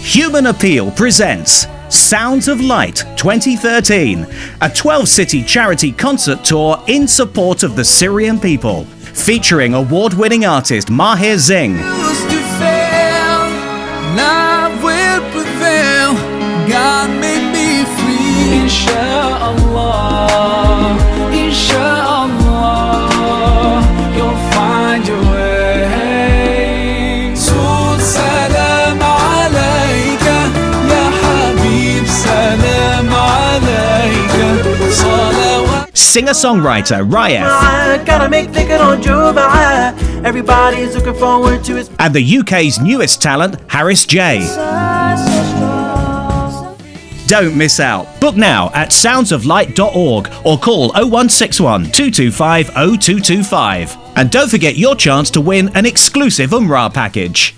Human Appeal presents Sounds of Light 2013, a 12-city charity concert tour in support of the Syrian people, featuring award-winning artist Mahir Zing, God made me free. Inshallah, inshallah, you'll find your way. So salam alayka, ya habib, salam alayka, salawat. Singer-songwriter Rayef, gotta make thinking on Jum'ah. Everybody's looking forward to his. and the UK's newest talent, Harris J. Don't miss out. Book now at soundsoflight.org or call 0161 225 0225. And don't forget your chance to win an exclusive Umrah package.